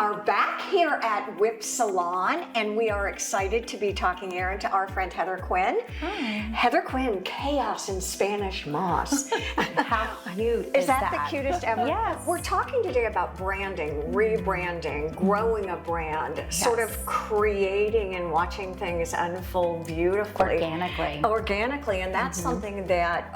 are back here at Whip Salon, and we are excited to be talking, Erin, to our friend Heather Quinn. Hi. Heather Quinn, Chaos in Spanish Moss. How cute Is that the cutest ever? Yes. We're talking today about branding, rebranding, growing a brand, sort of creating and watching things unfold beautifully. Organically, and that's something that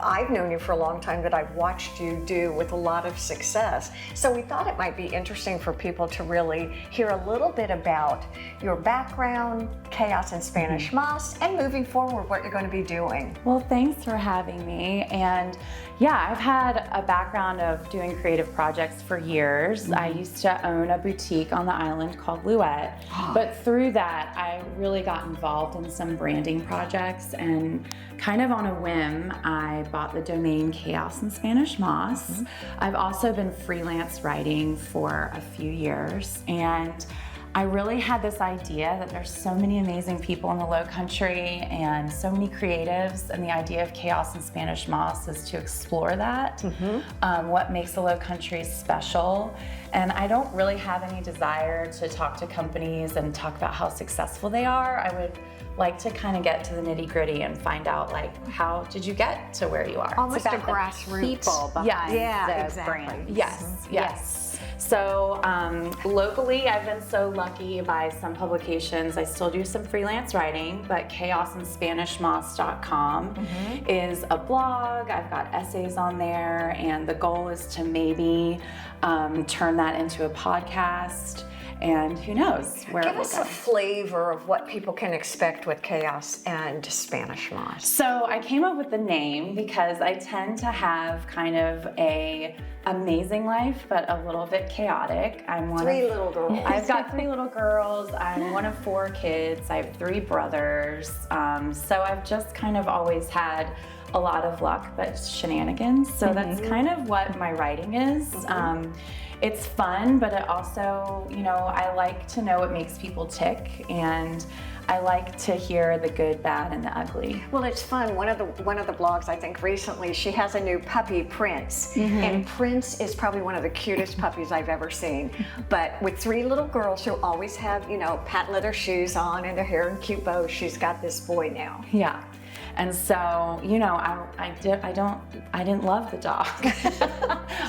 I've known you for a long time, that I've watched you do with a lot of success. So we thought it might be interesting for people to really hear a little bit about your background, Chaos in Spanish Moss, and moving forward, what you're going to be doing. Well, thanks for having me. And yeah, I've had a background of doing creative projects for years. I used to own a boutique on the island called Lynes, but through that, I really got involved in some branding projects, and kind of on a whim, I bought the domain Chaos in Spanish Moss. I've also been freelance writing for a few years, and I really had this idea that there's so many amazing people in the Lowcountry and so many creatives, and the idea of Chaos in Spanish Moss is to explore that, what makes the Lowcountry special. And I don't really have any desire to talk to companies and talk about how successful they are. I would like to kind of get to the nitty-gritty and find out, like, how did you get to where you are? Almost a grassroots. People behind the brand. Yes. So locally, I've been so lucky by some publications. I still do some freelance writing, but chaosinspanishmoss.com is a blog. I've got essays on there, and the goal is to maybe turn that into a podcast. And who knows where Give it will us go. a flavor of what people can expect with Chaos and Spanish Moss. So I came up with the name because I tend to have kind of a amazing life, but a little bit chaotic. I'm one Three of, little girls. I've got 3 little girls. I'm one of 4 kids. I have 3 brothers. So I've just kind of always had a lot of luck, but shenanigans. So that's kind of what my writing is. It's fun, but it also, you know, I like to know what makes people tick, and I like to hear the good, bad, and the ugly. Well, it's fun. One of the blogs, I think recently, she has a new puppy, Prince, and Prince is probably one of the cutest puppies I've ever seen. But with 3 little girls who always have, you know, patent leather shoes on and their hair in cute bows, she's got this boy now. Yeah. And so, you know, I didn't love the dog.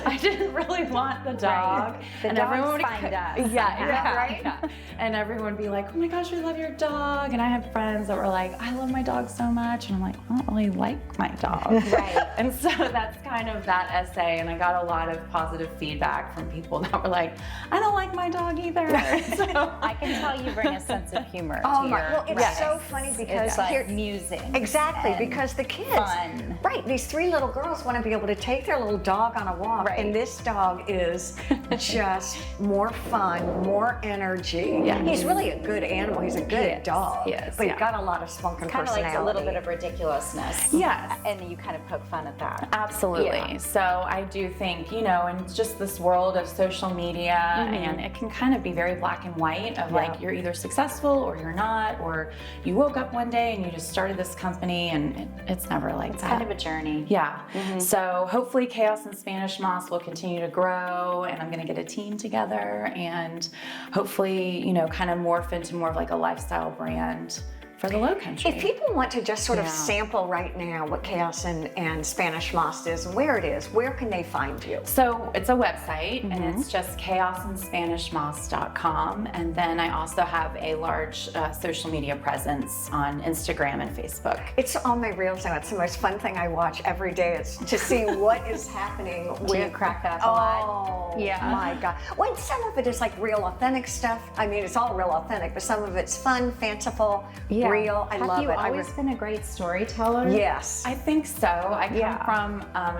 I didn't really want the dog. Right. The dogs find us. Yeah. And everyone would be like, oh my gosh, we love your dog. And I had friends that were like, I love my dog so much. And I'm like, I don't really like my dog. Right. And so that's kind of that essay. And I got a lot of positive feedback from people that were like, I don't like my dog either. So I can tell you bring a sense of humor to your Well, it's so funny because it's like here, amusing. Exactly, because the kids, fun. Right, these 3 little girls want to be able to take their little dog on a walk, and this dog is just more fun, more energy. Yeah. He's really a good animal. He's a good dog, but he's got a lot of spunk and Kind of personality. like a little bit of ridiculousness. Yes. And you kind of poke fun at that. Absolutely. Yeah. So I do think, you know, in just this world of social media, and it can kind of be very black and white of like, you're either successful or you're not, or you woke up one day and you just started this company, and it's never like that. It's kind of a journey. Yeah. So hopefully Chaos in Spanish Moss will continue to grow, and I'm going to get a team together, and hopefully, you know, kind of morph into more of like a lifestyle brand for the Lowcountry. If people want to just sort of sample right now what Chaos and Spanish Moss is and where it is, where can they find you? So it's a website, and it's just chaosinspanishmoss.com. And then I also have a large social media presence on Instagram and Facebook. It's on my reels now. It's the most fun thing I watch every day. It's to see what is happening. Do you crack up a lot? Oh, my God. Well, some of it is like real authentic stuff. I mean, it's all real authentic, but some of it's fun, fanciful, real. I love it. Have you always been a great storyteller? Yes. I think so. I come from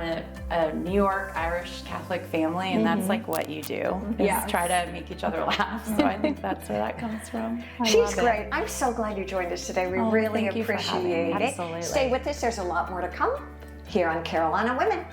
a New York Irish Catholic family, and that's like what you do, is try to make each other laugh. So I think that's where that comes from. She's great. I'm so glad you joined us today. We really thank you for having appreciate me. it. Absolutely. Stay with us. There's a lot more to come here on Carolina Women.